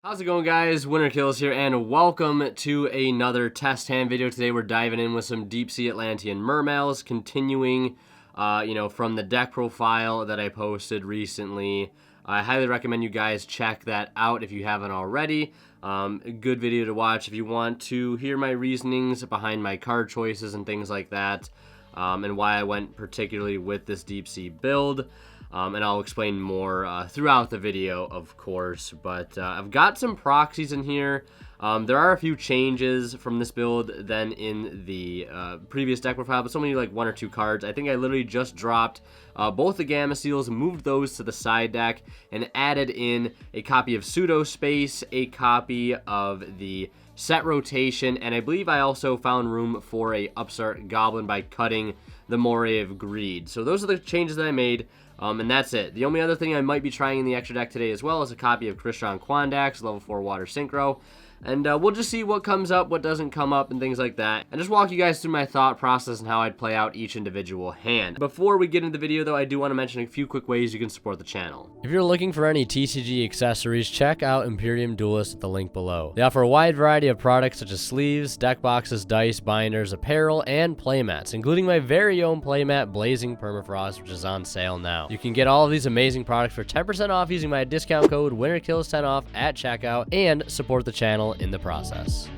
How's it going, guys? Winter Kills here, and welcome to another test hand video. Today we're diving in with some deep sea Atlantean mermails, continuing, from the deck profile that I posted recently. I highly recommend you guys check that out if you haven't already. A good video to watch if you want to hear my reasonings behind my card choices and things like that, and why I went particularly with this deep sea build. And I'll explain more throughout the video, of course, but I've got some proxies in here. There are a few changes from this build than in the previous deck profile, but it's only like one or two cards. I think I literally just dropped both the Gamma Seals, moved those to the side deck, and added in a copy of Pseudo Space, a copy of the Set Rotation, and I believe I also found room for a Upstart Goblin by cutting the Moray of Greed. So those are the changes that I made. And that's it. The only other thing I might be trying in the extra deck today as well is a copy of Christian Quandax, level 4 Water Synchro. And we'll just see what comes up, what doesn't come up, and things like that. And just walk you guys through my thought process and how I'd play out each individual hand. Before we get into the video, though, I do want to mention a few quick ways you can support the channel. If you're looking for any TCG accessories, check out Imperium Duelist at the link below. They offer a wide variety of products such as sleeves, deck boxes, dice, binders, apparel, and playmats, including my very own playmat, Blazing Permafrost, which is on sale now. You can get all of these amazing products for 10% off using my discount code WinterKills10off at checkout, and support the channel in the process.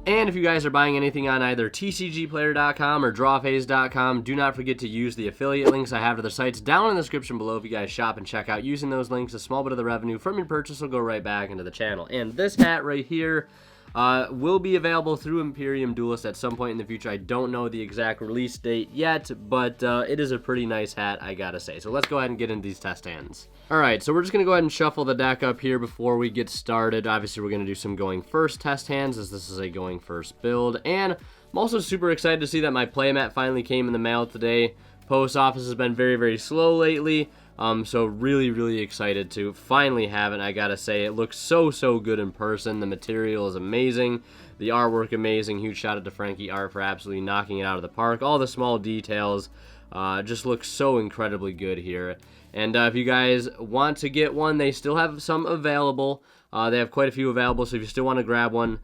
And if you guys are buying anything on either tcgplayer.com or drawphase.com, do not forget to use the affiliate links I have to their sites down in the description below. If you guys shop and check out using those links, a small bit of the revenue from your purchase will go right back into the channel. And this hat right here will be available through Imperium Duelist at some point in the future. I don't know the exact release date yet, but it is a pretty nice hat, I gotta say. So let's go ahead and get into these test hands. Alright, so we're just going to go ahead and shuffle the deck up here before we get started. Obviously, we're going to do some going first test hands, as this is a going first build. And I'm also super excited to see that my playmat finally came in the mail today. Post office has been very, very slow lately. So really excited to finally have it. I gotta say, it looks so good in person. The material is amazing, the artwork amazing. Huge shout out to Frankie Art for absolutely knocking it out of the park. All the small details just look so incredibly good here. And if you guys want to get one, they still have some available. They have quite a few available, so if you still want to grab one,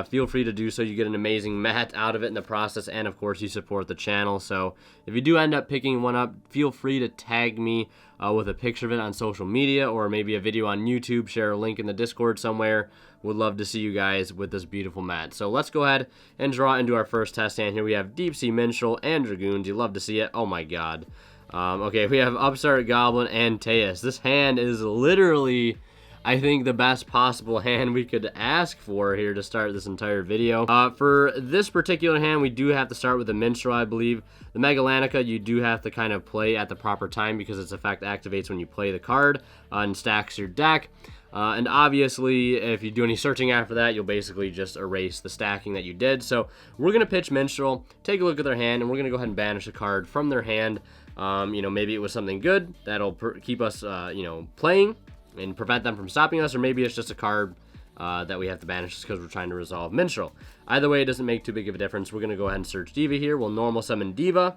feel free to do so. You get an amazing mat out of it in the process, and of course you support the channel. So if you do end up picking one up, feel free to tag me with a picture of it on social media, or maybe a video on YouTube. Share a link in the Discord somewhere. Would love to see you guys with this beautiful mat. So let's go ahead and draw into our first test hand. Here we have Deep Sea Minstrel and Dragoons. You love to see it. Oh my god. Okay, we have Upstart Goblin and Teus. This hand is literally, I think, the best possible hand we could ask for here to start this entire video. For this particular hand, we do have to start with the Minstrel, I believe. The Megalannica, you do have to kind of play at the proper time because its effect activates when you play the card and stacks your deck. And obviously, if you do any searching after that, you'll basically just erase the stacking that you did. So we're going to pitch Minstrel, take a look at their hand, and we're going to go ahead and banish a card from their hand. Maybe it was something good that'll keep us, playing and prevent them from stopping us, or maybe it's just a card that we have to banish just because we're trying to resolve Minstrel. Either way, it doesn't make too big of a difference. We're going to go ahead and search Diva here. We'll normal summon Diva,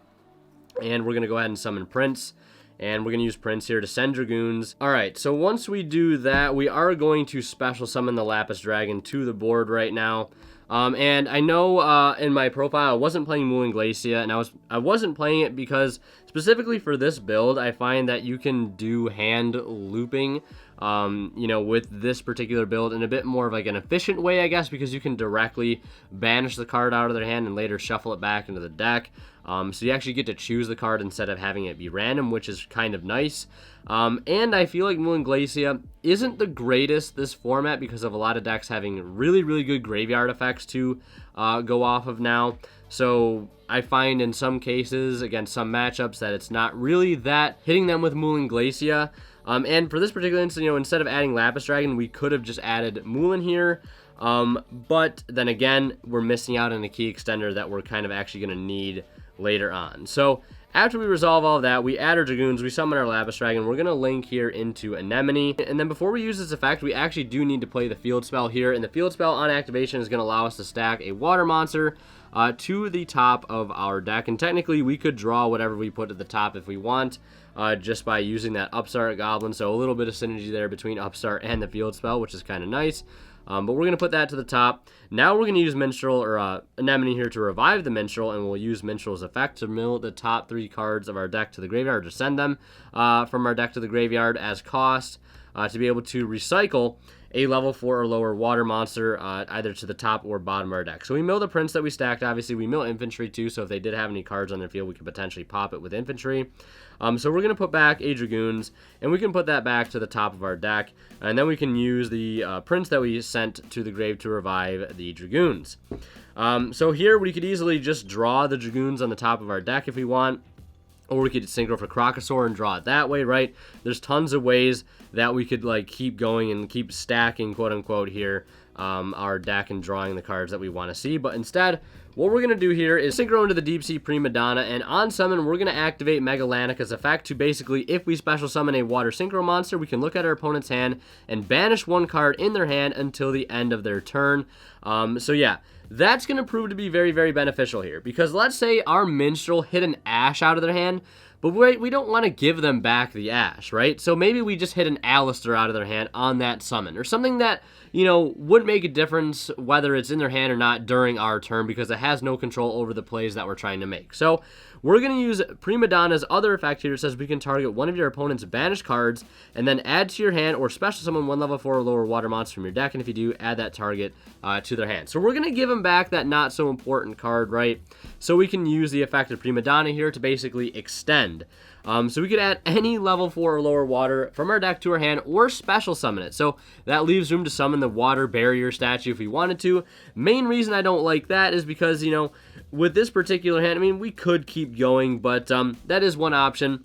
and we're going to go ahead and summon Prince, and we're going to use Prince here to send Dragoons. Alright, so once we do that, we are going to special summon the Lapis Dragon to the board right now. And I know in my profile I wasn't playing Moon Glacia, and I wasn't playing it because specifically for this build, I find that you can do hand looping, with this particular build in a bit more of like an efficient way, I guess, because you can directly banish the card out of their hand and later shuffle it back into the deck. So you actually get to choose the card instead of having it be random, which is kind of nice. And I feel like Moon Glacia isn't the greatest this format because of a lot of decks having really good graveyard effects to go off of now. So I find in some cases against some matchups that it's not really that hitting them with Moon Glacia. And for this particular instance, instead of adding Lapis Dragon, we could have just added Moulin here. But then again, we're missing out on a key extender that we're kind of actually going to need later on. So after we resolve all of that, we add our Dragoons, we summon our Lapis Dragon, we're going to link here into Anemone. And then before we use this effect, we actually do need to play the Field Spell here. And the Field Spell on activation is going to allow us to stack a Water Monster to the top of our deck. And technically, we could draw whatever we put at the top if we want. just by using that Upstart Goblin. So a little bit of synergy there between Upstart and the field spell, which is kind of nice. But we're going to put that to the top. Now we're going to use Minstrel or Anemone here to revive the Minstrel, and we'll use Minstrel's effect to mill the top 3 cards of our deck to the graveyard, or send them from our deck to the graveyard as cost to be able to recycle a level 4 or lower water monster either to the top or bottom of our deck. So we mill the Prince that we stacked. Obviously, we mill Infantry too, so if they did have any cards on their field, we could potentially pop it with Infantry. So we're going to put back a Dragoons, and we can put that back to the top of our deck, and then we can use the Prince that we sent to the grave to revive the Dragoons. So here we could easily just draw the Dragoons on the top of our deck if we want, or we could synchro for Crocosaur and draw it that way, right? There's tons of ways that we could like keep going and keep stacking, quote unquote, here our deck and drawing the cards that we want to see. But instead, what we're going to do here is synchro into the Deep Sea Prima Donna, and on summon, we're going to activate Megalanica's effect to basically, if we special summon a water synchro monster, we can look at our opponent's hand and banish 1 card in their hand until the end of their turn. So yeah, that's going to prove to be very, very beneficial here, because let's say our Minstrel hit an Ash out of their hand, but we don't want to give them back the Ash, right? So maybe we just hit an Alistair out of their hand on that summon, or something that, you know, wouldn't make a difference whether it's in their hand or not during our turn, because it has no control over the plays that we're trying to make. So we're going to use Prima Donna's other effect here. It says we can target one of your opponent's banished cards and then add to your hand or special summon 1 level 4 or lower water monster from your deck, and if you do, add that target to their hand. So we're going to give them back that not so important card, right? So we can use the effect of Prima Donna here to basically extend. So we could add any level 4 or lower water from our deck to our hand, or special summon it. So that leaves room to summon the water barrier statue if we wanted to. Main reason I don't like that is because, you know, with this particular hand, I mean, we could keep going, but that is one option.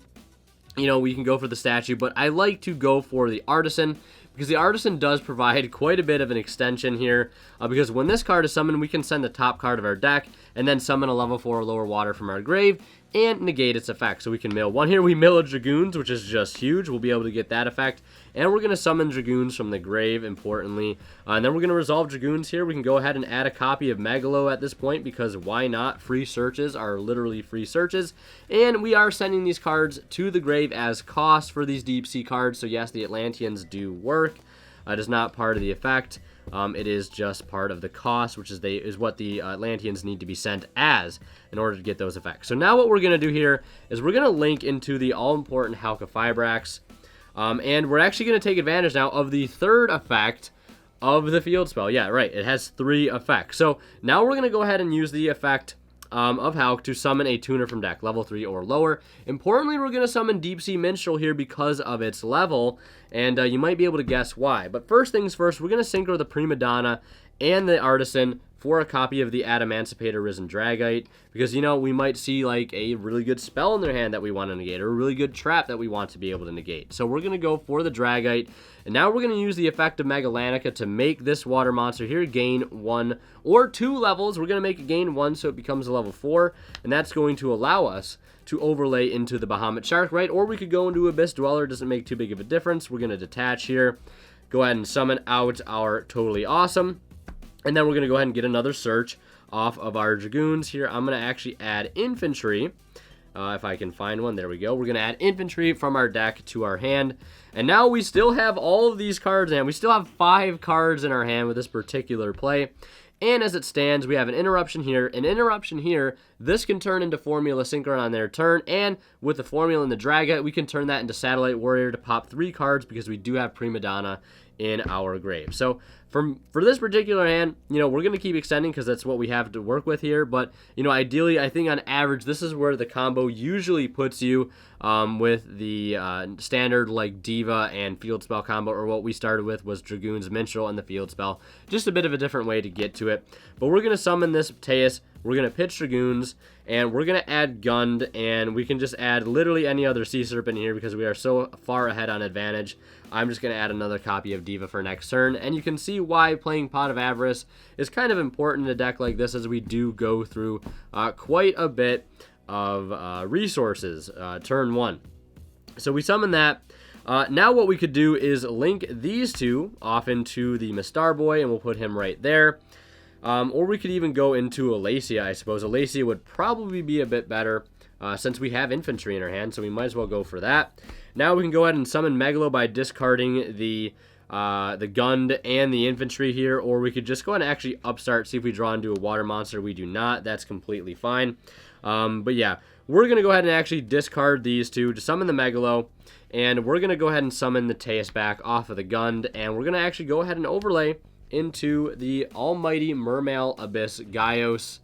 You know, we can go for the statue, but I like to go for the Artisan, because the Artisan does provide quite a bit of an extension here, because when this card is summoned, we can send the top card of our deck and then summon a level 4 or lower water from our grave and negate its effect. So we can mill 1 here. We mill a Dragoons, which is just huge. We'll be able to get that effect. And we're going to summon Dragoons from the grave, importantly. And then we're going to resolve Dragoons here. We can go ahead and add a copy of Megalo at this point, because why not? Free searches are literally free searches. And we are sending these cards to the grave as cost for these deep sea cards. So yes, the Atlanteans do work. It is not part of the effect. It is just part of the cost, which is what the Atlanteans need to be sent as in order to get those effects. So now what we're going to do here is we're going to link into the all-important Halqifibrax, and we're actually going to take advantage now of the 3rd effect of the field spell. Yeah, right, it has 3 effects. So now we're going to go ahead and use the effect of Halq to summon a tuner from deck, level 3 or lower. Importantly, we're going to summon Deep Sea Minstrel here because of its level, and you might be able to guess why. But first things first, we're going to synchro the Prima Donna and the Artisan for a copy of the Adamancipator Risen Dragite, because, you know, we might see like a really good spell in their hand that we want to negate, or a really good trap that we want to be able to negate. So we're going to go for the Dragite, and now we're going to use the effect of Megalanica to make this water monster here gain 1 or 2 levels. We're going to make it gain 1 so it becomes a level 4, and that's going to allow us to overlay into the Bahamut Shark, right? Or we could go into Abyss Dweller. Doesn't make too big of a difference. We're going to detach here, go ahead and summon out our Totally Awesome. And then we're going to go ahead and get another search off of our Dragoons here. I'm going to actually add Infantry, if I can find one. There we go. We're going to add Infantry from our deck to our hand. And now we still have all of these cards in hand. We still have 5 cards in our hand with this particular play. And as it stands, we have an Interruption here. An Interruption here, this can turn into Formula Synchron on their turn. And with the Formula and the Dragite, we can turn that into Satellite Warrior to pop 3 cards, because we do have Prima Donna in our grave. So for this particular hand, you know, we're going to keep extending because that's what we have to work with here. But, you know, ideally, I think on average, this is where the combo usually puts you with the standard like Diva and Field Spell combo, or what we started with was Dragoons, Minstrel, and the Field Spell. Just a bit of a different way to get to it. But we're going to summon this Teus. We're going to pitch Dragoons, and we're going to add Gund, and we can just add literally any other Sea Serpent here because we are so far ahead on advantage. I'm just going to add another copy of Diva for next turn, and you can see why playing Pot of Avarice is kind of important in a deck like this, as we do go through quite a bit of resources turn 1. So we summon that. Now what we could do is link these 2 off into the Mistar Boy, and we'll put him right there. Or we could even go into Alacia, I suppose. Alacia would probably be a bit better since we have infantry in our hand, so we might as well go for that. Now we can go ahead and summon Megalo by discarding the Gund and the infantry here, or we could just go ahead and actually upstart, see if we draw into a water monster. We do not. That's completely fine. But yeah, we're going to go ahead and actually discard these two to summon the Megalo, and we're going to go ahead and summon the Teus back off of the Gund, and we're going to actually go ahead and overlay into the almighty Mermail Abyss Gaios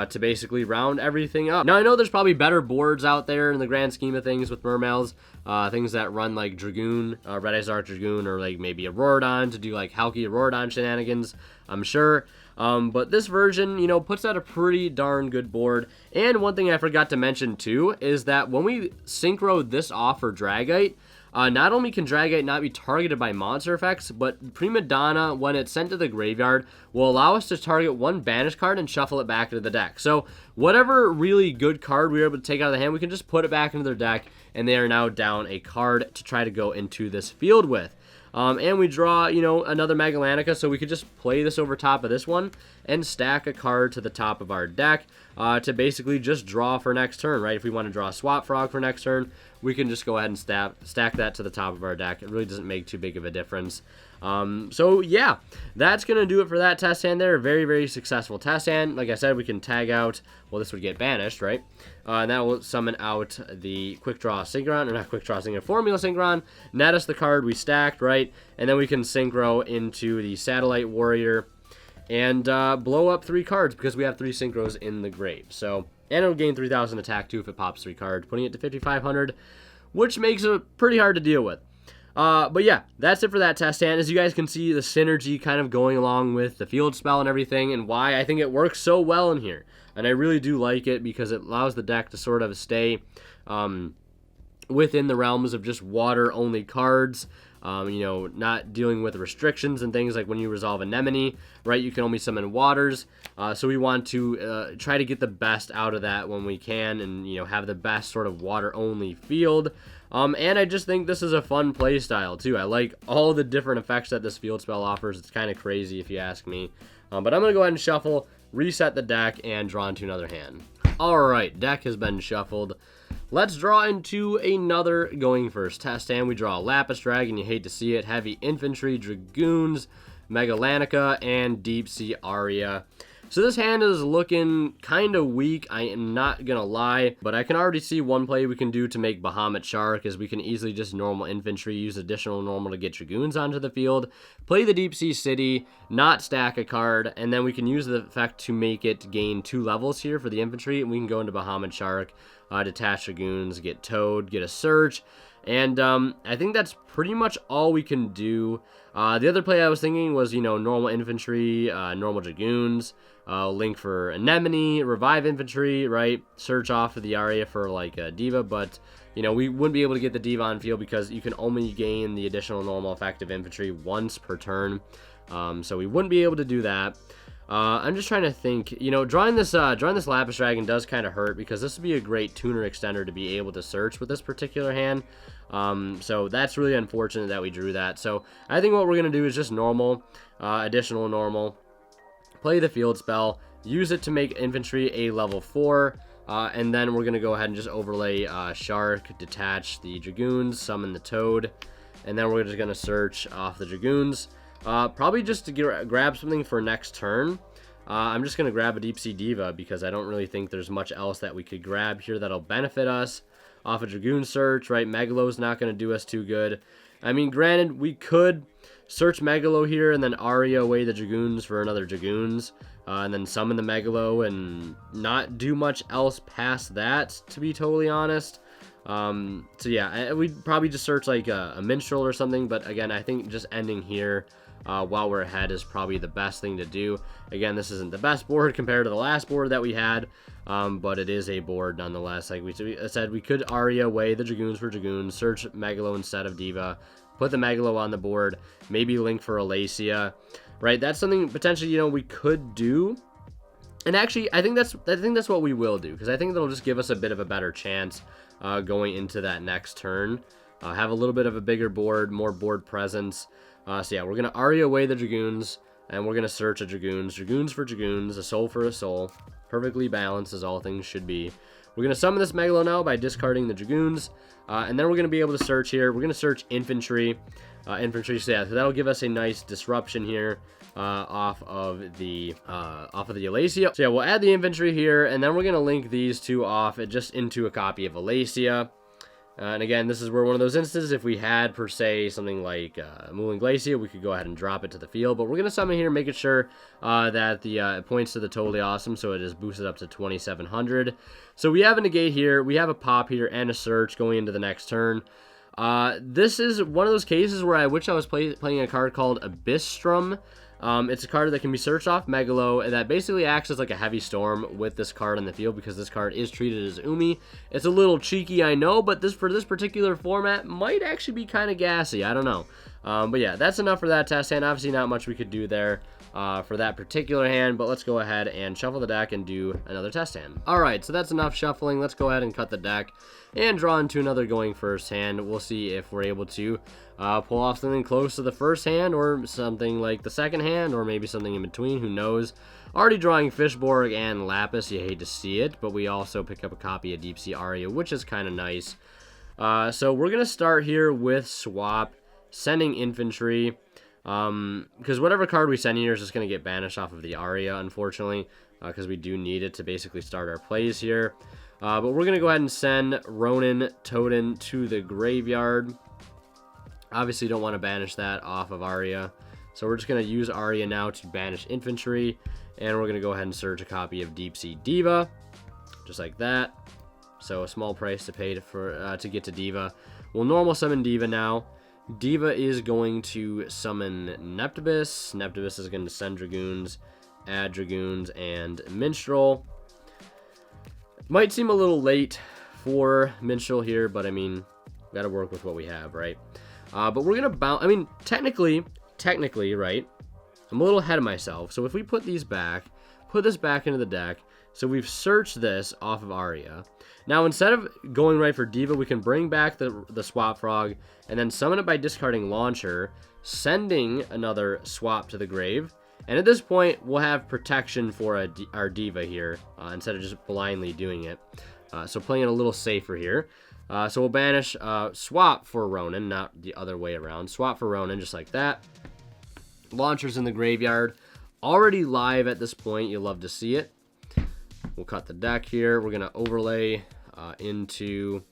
to basically round everything up. Now, I know there's probably better boards out there in the grand scheme of things with Mermails, things that run like Dragoon, Red Eyes Dark Dragoon, or like maybe a Auroradon to do like Halki Auroradon shenanigans, I'm sure. But this version, you know, puts out a pretty darn good board. And one thing I forgot to mention too is that when we synchro this off for Dragite, not only can Dragite not be targeted by monster effects, but Prima Donna, when it's sent to the graveyard, will allow us to target one banished card and shuffle it back into the deck. So whatever really good card we were able to take out of the hand, we can just put it back into their deck, and they are now down a card to try to go into this field with. And we draw, you know, another Magalanica, so we could just play this over top of this one and stack a card to the top of our deck to basically just draw for next turn, right? If we want to draw a Swap Frog for next turn, we can just go ahead and stack that to the top of our deck. It really doesn't make too big of a difference. So yeah, that's going to do it for that test hand there. Very, very successful test hand. Like I said, we can tag out, well, this would get banished, right? And that will summon out the Quick Draw Synchron, or not Quick Draw Synchron, Formula Synchron, net us the card we stacked, right? And then we can synchro into the Satellite Warrior and blow up 3 cards because we have 3 synchros in the grave. So, and it'll gain 3,000 attack too if it pops 3 cards, putting it to 5,500, which makes it pretty hard to deal with. But yeah, that's it for that test hand. As you guys can see, the synergy kind of going along with the field spell and everything, and why I think it works so well in here. And I really do like it because it allows the deck to sort of stay within the realms of just water-only cards. You know, not dealing with restrictions and things like when you resolve Anemone, right? You can only summon waters. So we want to try to get the best out of that when we can, and, you know, have the best sort of water-only field. And I just think this is a fun play style too. I like all the different effects that this field spell offers. It's kind of crazy if you ask me. But I'm going to go ahead and shuffle, reset the deck, and draw into another hand. Alright, deck has been shuffled. Let's draw into another going first test hand. We draw a Lapis Dragon, you hate to see it, Heavy Infantry, Dragoons, Megalanica, and Deep Sea Aria. So this hand is looking kind of weak, I am not going to lie, but I can already see one play we can do to make Bahamut Shark is we can easily just normal infantry, use additional normal to get Dragoons onto the field, play the Deep Sea City, not stack a card, and then we can use the effect to make it gain 2 levels here for the infantry, and we can go into Bahamut Shark, detach Dragoons, get Toad, get a Search, and I think that's pretty much all we can do. The other play I was thinking was, you know, normal infantry, normal Dragoons, link for Anemone, revive infantry, right? Search off of the Aria for like a Diva, but, you know, we wouldn't be able to get the Diva on field because you can only gain the additional normal effective infantry once per turn. So we wouldn't be able to do that. I'm just trying to think, you know, drawing this Lapis Dragon does kind of hurt because this would be a great tuner extender to be able to search with this particular hand. So that's really unfortunate that we drew that. So I think what we're going to do is just normal, additional normal, play the field spell, use it to make infantry a level 4, and then we're going to go ahead and just overlay Shark, detach the Dragoons, summon the Toad, and then we're just going to search off the Dragoons. Probably just to grab something for next turn. I'm just going to grab a Deep Sea Diva because I don't really think there's much else that we could grab here that'll benefit us. Off a Dragoon Search, right? Megalo's not going to do us too good. I mean, granted, we could search Megalo here and then Aria away the Dragoons for another Dragoons. And then summon the Megalo and not do much else past that, to be totally honest. So yeah, we'd probably just search like a Minstrel or something. But again, I think just ending here while we're ahead is probably the best thing to do. Again, this isn't the best board compared to the last board that we had, but it is a board nonetheless. Like we said, we could Aria away the Dragoons for Dragoons, search Megalo instead of Diva, put the Megalo on the board, maybe link for Alacia, right? That's something potentially, you know, we could do. And actually, I think that's what we will do, because I think that'll just give us a bit of a better chance going into that next turn. Have a little bit of a bigger board, more board presence. So yeah, we're going to Aria away the Dragoons, and we're going to search a Dragoons. Dragoons for Dragoons, a soul for a soul. Perfectly balanced as all things should be. We're going to summon this Megalo now by discarding the Dragoons. And then we're going to be able to search here. We're going to search Infantry. So yeah, so that'll give us a nice disruption here off of the Alacia. So yeah, we'll add the infantry here, and then we're going to link these two off just into a copy of Alacia. And again, this is where one of those instances, if we had, per se, something like Mooling Glacier, we could go ahead and drop it to the field. But we're going to summon here, making sure that it points to the Totally Awesome, so it is boosted up to 2,700. So we have a negate here, we have a pop here, and a search going into the next turn. This is one of those cases where I wish I was playing a card called Abyssstrom. It's a card that can be searched off Megalo, and that basically acts as like a heavy storm with this card in the field because this card is treated as Umi. It's a little cheeky, I know, but for this particular format might actually be kind of gassy. I don't know. But yeah, that's enough for that test hand. Obviously not much we could do there for that particular hand, but let's go ahead and shuffle the deck and do another test hand. Alright, so that's enough shuffling. Let's go ahead and cut the deck and draw into another going first hand. We'll see if we're able to pull off something close to the first hand, or something like the second hand, or maybe something in between, who knows. Already drawing Fishborg and Lapis, you hate to see it, but we also pick up a copy of Deep Sea Aria, which is kind of nice. So we're going to start here with swap, sending infantry, because whatever card we send here is just going to get banished off of the Aria, unfortunately, because we do need it to basically start our plays here. But we're going to go ahead and send Ronin Totem to the graveyard. Obviously don't want to banish that off of Aria, so we're just going to use Aria now to banish infantry, and we're going to go ahead and search a copy of Deep Sea Diva, just like that. So a small price to pay to get to Diva. We'll normal summon Diva now. Diva is going to summon Neptibus. Neptibus is going to send Dragoons, add Dragoons, and Minstrel. Might seem a little late for Minstrel here, but I mean, got to work with what we have, right? But we're going to bounce. I mean, technically, right? I'm a little ahead of myself. So if we put these back, put this back into the deck. So we've searched this off of Aria. Now, instead of going right for Diva, we can bring back the Swap Frog and then summon it by discarding Launcher, sending another swap to the grave. And at this point, we'll have protection for our Diva here instead of just blindly doing it. So playing it a little safer here. So we'll banish swap for Ronin, not the other way around. Swap for Ronin, just like that. Launcher's in the graveyard. Already live at this point. You'll love to see it. We'll cut the deck here. We're going to overlay into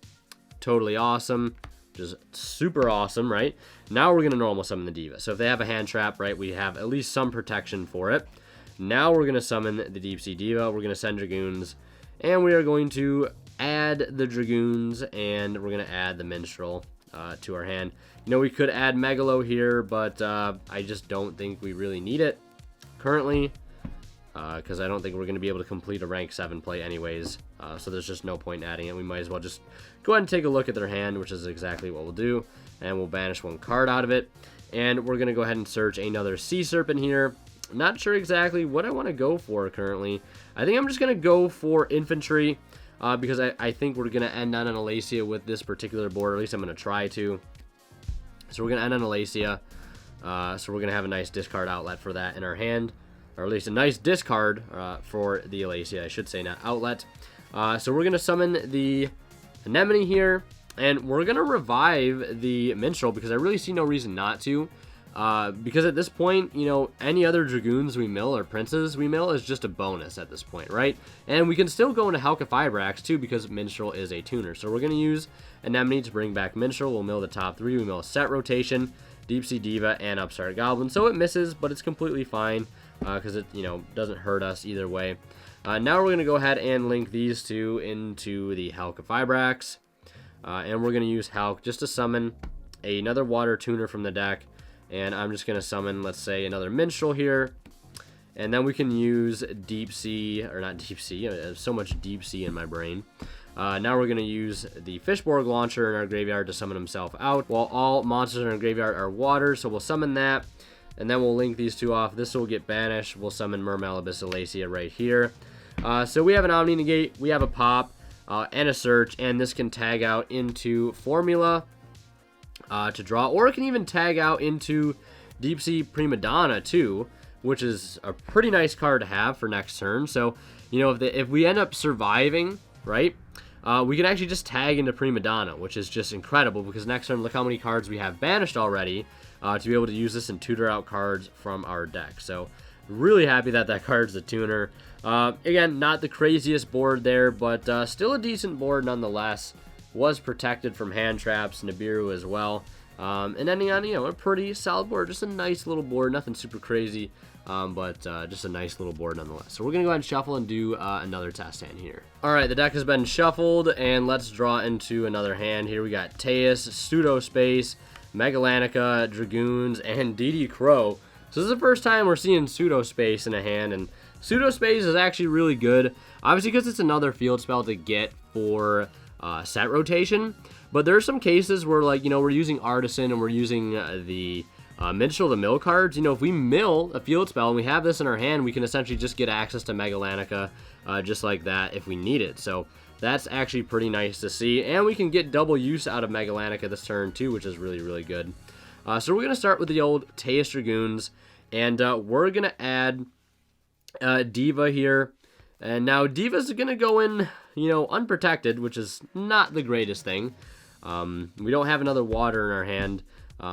Totally Awesome. Which is super awesome, right? Now we're going to normal summon the Diva. So if they have a hand trap, right, we have at least some protection for it. Now we're going to summon the Deep Sea Diva. We're going to send Dragoons. And we are going to add the Dragoons, and we're going to add the Minstrel to our hand. You know, we could add Megalo here, but I just don't think we really need it currently, because I don't think we're going to be able to complete a rank 7 play anyways, so there's just no point in adding it. We might as well just go ahead and take a look at their hand, which is exactly what we'll do, and we'll banish one card out of it, and we're going to go ahead and search another Sea Serpent here. Not sure exactly what I want to go for currently. I think I'm just going to go for infantry, because I think we're going to end on an Alacia with this particular board, or at least I'm going to try to. So we're going to end on Alacia, so we're going to have a nice discard outlet for that in our hand, or at least a nice discard for the Alacia, I should say, not outlet. So we're going to summon the Anemone here, and we're going to revive the Minstrel, because I really see no reason not to. Because at this point, you know, any other Dragoons we mill or Princes we mill is just a bonus at this point, right? And we can still go into Halqifibrax too, because Minstrel is a tuner. So we're going to use Anemone to bring back Minstrel. We'll mill the top 3. We mill a Set Rotation, Deep Sea Diva, and Upstart Goblin. So it misses, but it's completely fine, because it, you know, doesn't hurt us either way. Now we're going to go ahead and link these two into the Halqifibrax. And we're going to use Halq just to summon another water tuner from the deck. And I'm just going to summon, let's say, another Minstrel here. And then we can use Deep Sea, or not Deep Sea, there's so much Deep Sea in my brain. Now we're going to use the Fishborg Launcher in our graveyard to summon himself out. While all monsters in our graveyard are water, so we'll summon that. And then we'll link these two off. This will get banished. We'll summon Mermail Abyssalacia right here. So we have an Omni Negate, we have a Pop, and a Search. And this can tag out into Formula to draw, or it can even tag out into Deep Sea Prima Donna too, which is a pretty nice card to have for next turn. So, you know, if we end up surviving, right, we can actually just tag into Prima Donna, which is just incredible because next turn, look how many cards we have banished already to be able to use this and tutor out cards from our deck. So really happy that that card's the tuner. Again, not the craziest board there, but still a decent board nonetheless. Was protected from hand traps, Nibiru as well. And ending on, a pretty solid board. Just a nice little board, nothing super crazy, but just a nice little board nonetheless. So we're going to go ahead and shuffle and do another test hand here. All right, the deck has been shuffled, and let's draw into another hand. Here we got Teus, Pseudospace, Megalanica, Dragoons, and DD Crow. So this is the first time we're seeing Pseudospace in a hand, and Pseudospace is actually really good, obviously because it's another field spell to get for set rotation. But there are some cases where, like, we're using Artisan and we're using the Minstrel to mill cards. If we mill a field spell and we have this in our hand, we can essentially just get access to Megalanica just like that if we need it. So that's actually pretty nice to see. And we can get double use out of Megalanica this turn too, which is really, really good. So we're going to start with the old Teus Dragoons, and we're going to add Diva here. And now Diva's going to go in, unprotected, which is not the greatest thing. We don't have another water in our hand.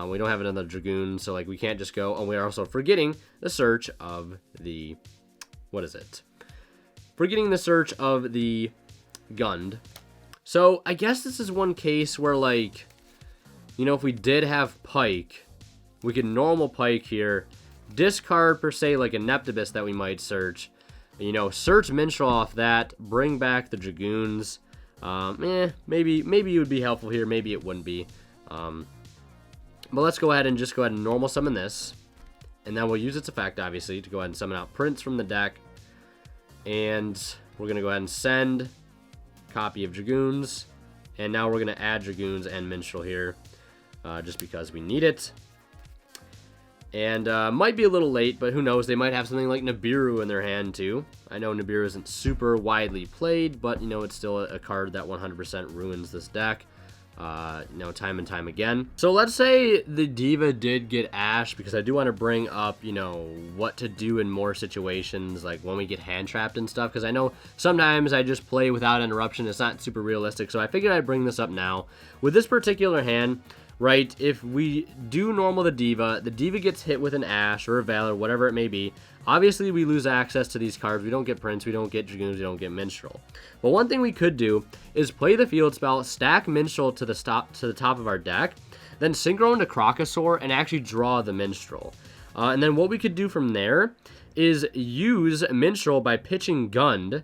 We don't have another Dragoon, so like we can't just go. And we're also forgetting the search of the, forgetting the search of the Gund. So I guess this is one case where, like, if we did have Pike, we could normal Pike here, discard per se like a Neptibus that we might search, search Minstrel off that, bring back the Dragoons. Maybe it would be helpful here, maybe it wouldn't be. But let's go ahead and just go ahead and normal summon this, and then we'll use its effect, obviously, to go ahead and summon out Prince from the deck. And we're going to go ahead and send copy of Dragoons, and now we're going to add Dragoons and Minstrel here, just because we need it. And might be a little late, but who knows, they might have something like Nibiru in their hand too. I know Nibiru isn't super widely played, but it's still a card that 100% ruins this deck, time and time again. So let's say the Diva did get Ash, because I do want to bring up, what to do in more situations, like when we get hand trapped and stuff, because I know sometimes I just play without interruption. It's not super realistic, so I figured I'd bring this up now. With this particular hand, right, if we do normal the Diva gets hit with an Ash or a Valor, whatever it may be. Obviously, we lose access to these cards. We don't get Prince, we don't get Dragoons, we don't get Minstrel. But one thing we could do is play the field spell, stack Minstrel to the top of our deck, then synchro into Crocosaur and actually draw the Minstrel. And then what we could do from there is use Minstrel by pitching Gund,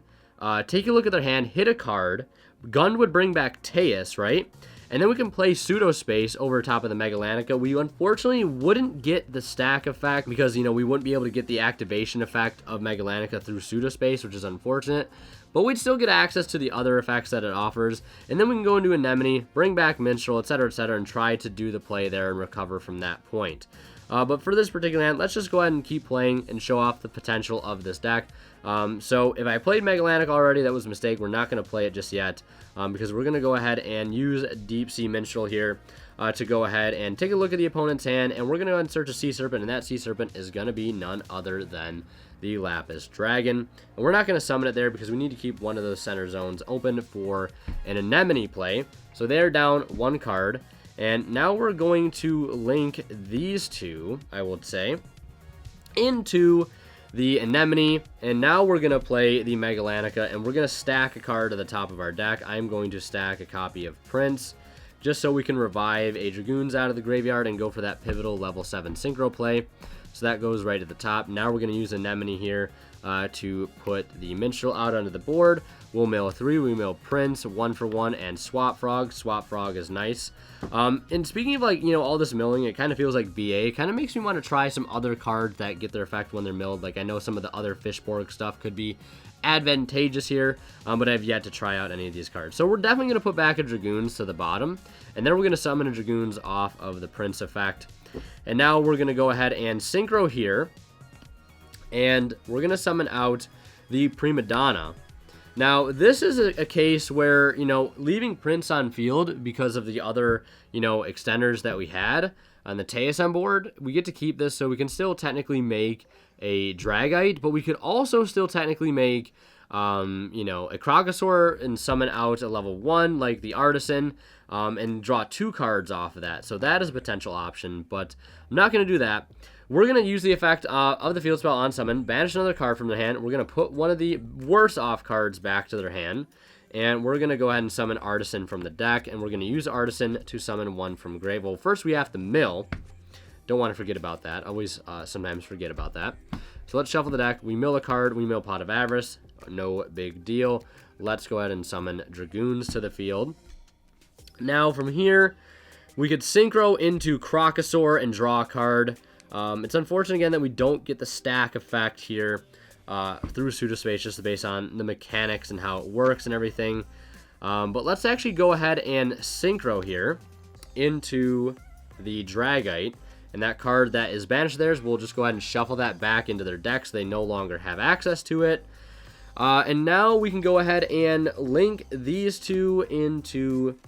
take a look at their hand, hit a card. Gund would bring back Teus, right? And then we can play Pseudospace over top of the Megalanica. We unfortunately wouldn't get the stack effect because, we wouldn't be able to get the activation effect of Megalanica through Pseudospace, which is unfortunate. But we'd still get access to the other effects that it offers. And then we can go into Anemone, bring back Minstrel, etc., and try to do the play there and recover from that point. But for this particular hand, let's just go ahead and keep playing and show off the potential of this deck. So if I played Megalanica already, that was a mistake. We're not going to play it just yet because we're going to go ahead and use Deep Sea Minstrel here to go ahead and take a look at the opponent's hand. And we're going to go ahead and search a Sea Serpent, and that Sea Serpent is going to be none other than the Lapis Dragon. And we're not going to summon it there because we need to keep one of those center zones open for an Anemone play. So they're down one card. And now we're going to link these two, I would say, into the Anemone. And now we're going to play the Megalanica, and we're going to stack a card to the top of our deck. I'm going to stack a copy of Prince, just so we can revive a Dragoons out of the graveyard and go for that pivotal level 7 synchro play. So that goes right at the top. Now we're going to use Anemone here to put the Minstrel out onto the board. We'll mill 3, we mill Prince, 1 for 1, and Swap Frog. Swap Frog is nice. And speaking of, like, all this milling, it kind of feels like BA. It kind of makes me want to try some other cards that get their effect when they're milled. Like, I know some of the other Fishborg stuff could be advantageous here, but I've yet to try out any of these cards. So we're definitely going to put back a Dragoons to the bottom, and then we're going to summon a Dragoons off of the Prince effect. And now we're going to go ahead and synchro here, and we're going to summon out the Prima Donna. Now, this is a case where, leaving Prince on field because of the other, extenders that we had on the Teus on board, we get to keep this, so we can still technically make a Dragite, but we could also still technically make you know, a Crocosaur and summon out a level 1 like the Artisan, and draw 2 cards off of that. So that is a potential option, but I'm not going to do that. We're going to use the effect of the field spell on summon, banish another card from their hand. We're going to put one of the worse off cards back to their hand, and we're going to go ahead and summon Artisan from the deck, and we're going to use Artisan to summon one from grave. Well, first we have to mill. Don't want to forget about that. Always sometimes forget about that. So let's shuffle the deck. We mill a card. We mill Pot of Avarice. No big deal. Let's go ahead and summon Dragoons to the field. Now from here, we could Synchro into Crocosaur and draw a card. It's unfortunate again that we don't get the stack effect here through Pseudospace, just based on the mechanics and how it works and everything. But let's actually go ahead and Synchro here into the Dragite. And that card that is banished theirs, we'll just go ahead and shuffle that back into their deck so they no longer have access to it. And now we can go ahead and link these two into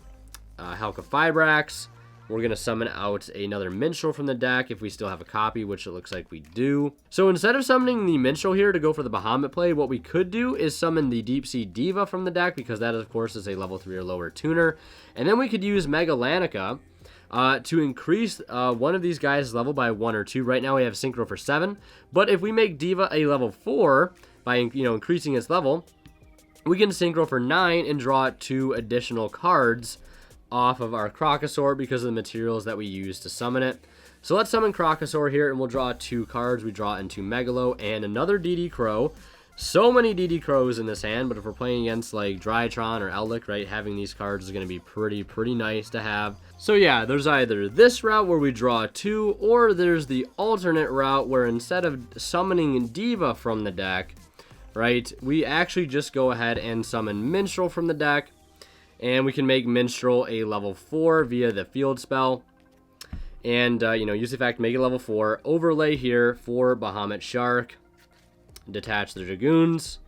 Halka Fibrax. We're going to summon out another Minstrel from the deck if we still have a copy, which it looks like we do. So instead of summoning the Minstrel here to go for the Bahamut play, what we could do is summon the Deep Sea Diva from the deck, because that, of course, is a level 3 or lower tuner. And then we could use Megalanica to increase one of these guys' level by 1 or 2. Right now we have Synchro for 7. But if we make Diva a level 4 by increasing its level, we can Synchro for 9 and draw 2 additional cards off of our Crocosaur because of the materials that we use to summon it. So let's summon Crocosaur here, and we'll draw 2 cards. We draw into Megalo and another DD Crow. So many DD Crows in this hand, but if we're playing against like Drytron or Eldlik, right, having these cards is going to be pretty nice to have. So yeah, there's either this route where we draw 2, or there's the alternate route where instead of summoning Diva from the deck, right, we actually just go ahead and summon Minstrel from the deck. And we can make Minstrel a level 4 via the field spell. And, use the effect, make it level 4. Overlay here for Bahamut Shark. Detach the Dragoons.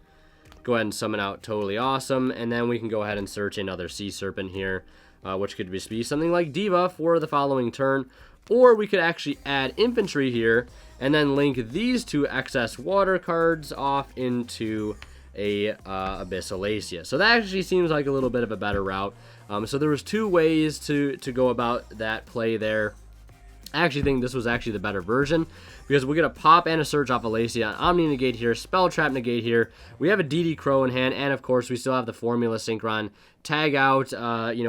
Go ahead and summon out Totally Awesome. And then we can go ahead and search another Sea Serpent here, which could be something like Diva for the following turn. Or we could actually add Infantry here, and then link these 2 excess water cards off into a Abyssalacia. So that actually seems like a little bit of a better route. So there was 2 ways to go about that play there. I actually think this was actually the better version, because we're going to pop and a search off Alacia, Omni Negate here, Spell Trap Negate here. We have a DD Crow in hand, and of course we still have the Formula Synchron. Tag out,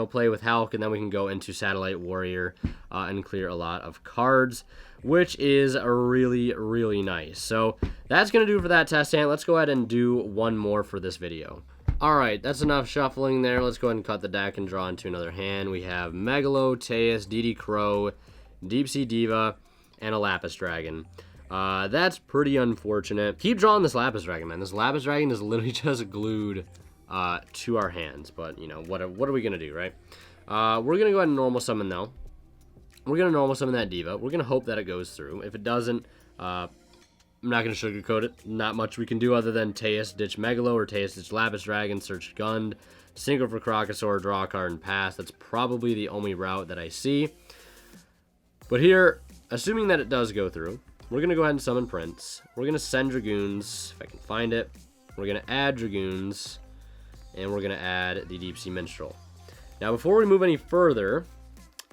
play with Hulk, and then we can go into Satellite Warrior and clear a lot of cards, which is really nice. So that's going to do for that test hand. Let's go ahead and do one more for this video. Alright, that's enough shuffling there. Let's go ahead and cut the deck and draw into another hand. We have Megalo, Teus, DD Crow, Deep Sea Diva, and a Lapis Dragon. That's pretty unfortunate. Keep drawing this Lapis Dragon, man. This Lapis Dragon is literally just glued to our hands. But, what are we going to do, right? We're going to go ahead and normal summon, though. We're going to normal summon that Diva. We're going to hope that it goes through. If it doesn't, I'm not going to sugarcoat it. Not much we can do other than Teus ditch Megalo or Teus ditch Lapis Dragon, search Gund, Synchro for Crocosaur, draw a card, and pass. That's probably the only route that I see. But here, assuming that it does go through, we're going to go ahead and summon Prince. We're going to send Dragoons, if I can find it. We're going to add Dragoons, and we're going to add the Deep Sea Minstrel. Now, before we move any further,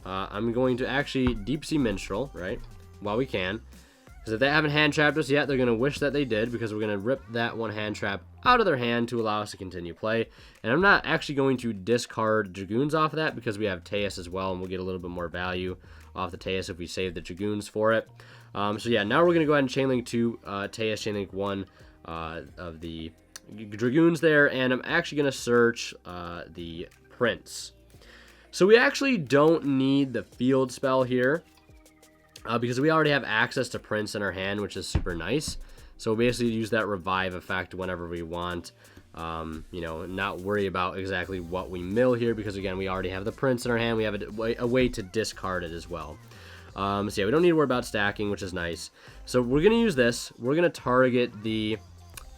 I'm going to actually Deep Sea Minstrel, right, while we can. Because if they haven't hand trapped us yet, they're going to wish that they did, because we're going to rip that one hand trap out of their hand to allow us to continue play. And I'm not actually going to discard Dragoons off of that, because we have Teus as well, and we'll get a little bit more value off the Teus if we save the Dragoons for it. So yeah, now we're going to go ahead and Chainlink 2, Teus, Chainlink 1 of the Dragoons there, and I'm actually going to search the Prince. So we actually don't need the field spell here, because we already have access to Prince in our hand, which is super nice. So we'll basically use that revive effect whenever we want. Not worry about exactly what we mill here, because again, we already have the Prince in our hand. We have a way to discard it as well. So yeah, we don't need to worry about stacking, which is nice. So we're going to use this. We're going to target the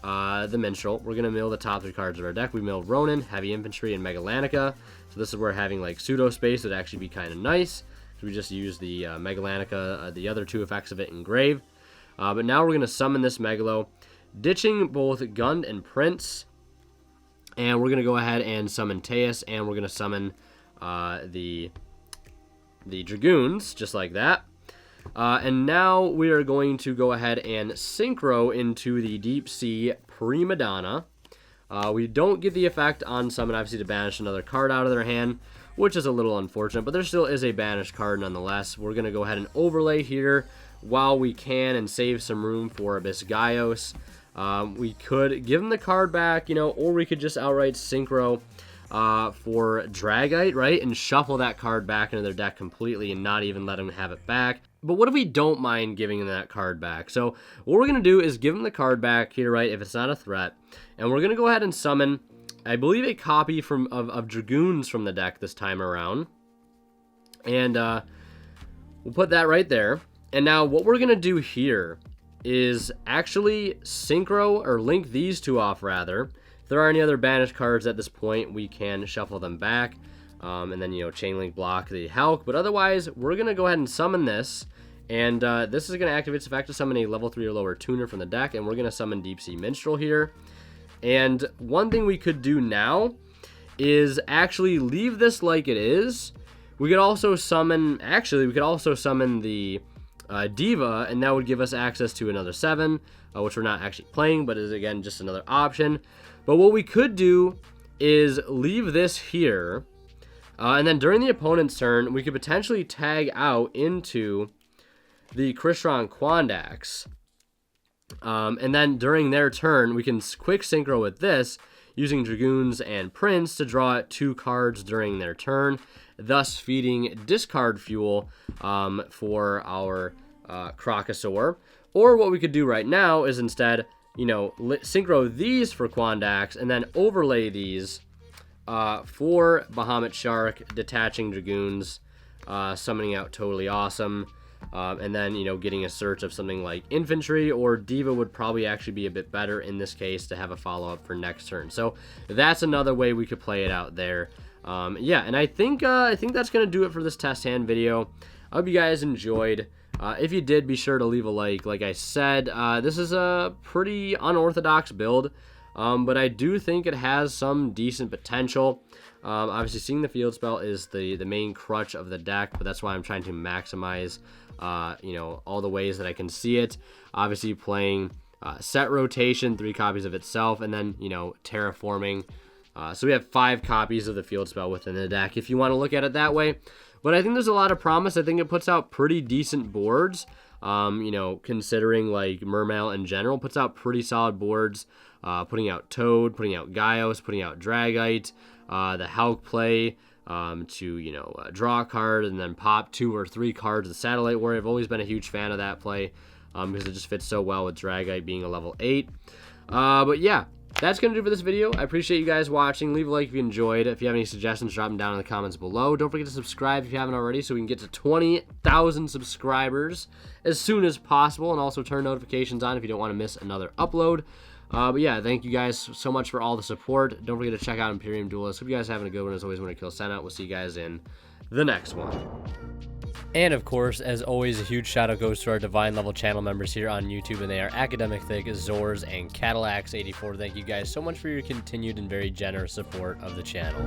Minstrel. We're going to mill the top 3 cards of our deck. We mill Ronin, Heavy Infantry, and Megalanica. So this is where having like pseudo space would actually be kind of nice. So we just use the Megalanica, the other 2 effects of it in Grave. But now we're going to summon this Megalo, ditching both Gund and Prince. And we're going to go ahead and summon Teus, and we're going to summon the Dragoons, just like that. And now we are going to go ahead and synchro into the Deep Sea Prima Donna. We don't get the effect on summon, obviously, to banish another card out of their hand, which is a little unfortunate, but there still is a banished card nonetheless. We're going to go ahead and overlay here while we can and save some room for Abyss Gaios. We could give them the card back, you know, or we could just outright synchro for Dragite, right, and shuffle that card back into their deck completely and not even let them have it back. But what if we don't mind giving them that card back? So what we're going to do is give them the card back here, right, if it's not a threat, and we're going to go ahead and summon, I believe, a copy of Dragoons from the deck this time around. And we'll put that right there. And now what we're going to do here is actually synchro, or link these two off, rather. If there are any other banished cards at this point, we can shuffle them back. And then, you know, chain link block the Hulk. But otherwise, we're going to go ahead and summon this. And this is going to activate its effect to summon a level 3 or lower tuner from the deck. And we're going to summon Deep Sea Minstrel here. And one thing we could do now is actually leave this like it is. We could also summon, actually, we could also summon the Diva, and that would give us access to another 7, which we're not actually playing, but is, again, just another option. But what we could do is leave this here, and then during the opponent's turn, we could potentially tag out into the Crystron Quandax. And then during their turn, we can quick synchro with this, using Dragoons and Prince to draw 2 cards during their turn, thus feeding discard fuel for our Crocosaur. Or what we could do right now is instead, you know, synchro these for Quandax, and then overlay these for Bahamut Shark, detaching Dragoons, summoning out Totally Awesome. And then, you know, getting a search of something like Infantry, or Diva would probably actually be a bit better in this case to have a follow-up for next turn. So that's another way we could play it out there. Yeah, and I think that's going to do it for this test hand video. I hope you guys enjoyed. If you did, be sure to leave a like. Like I said, this is a pretty unorthodox build, but I do think it has some decent potential. Obviously, seeing the field spell is the main crutch of the deck, but that's why I'm trying to maximize you know, all the ways that I can see it. Obviously, playing set rotation, 3 copies of itself, and then, you know, terraforming. So we have 5 copies of the field spell within the deck, if you want to look at it that way. But I think there's a lot of promise. I think it puts out pretty decent boards. You know, considering like Mermail in general, puts out pretty solid boards. Putting out Toad, putting out Gaios, putting out Dragite, the Hulk play. To, you know, draw a card and then pop 2 or 3 cards. The Satellite Warrior, I've always been a huge fan of that play because it just fits so well with Dragite being a level 8. But yeah, that's going to do it for this video. I appreciate you guys watching. Leave a like if you enjoyed. If you have any suggestions, drop them down in the comments below. Don't forget to subscribe if you haven't already so we can get to 20,000 subscribers as soon as possible, and also turn notifications on if you don't want to miss another upload. But yeah, thank you guys so much for all the support. Don't forget to check out Imperium Duelist. Hope you guys are having a good one. As always, Winter Kill Send Out. We'll see you guys in the next one. And of course, as always, a huge shout out goes to our Divine level channel members here on YouTube, and they are Academic Thick, Zors, and Cadillacs84. Thank you guys so much for your continued and very generous support of the channel.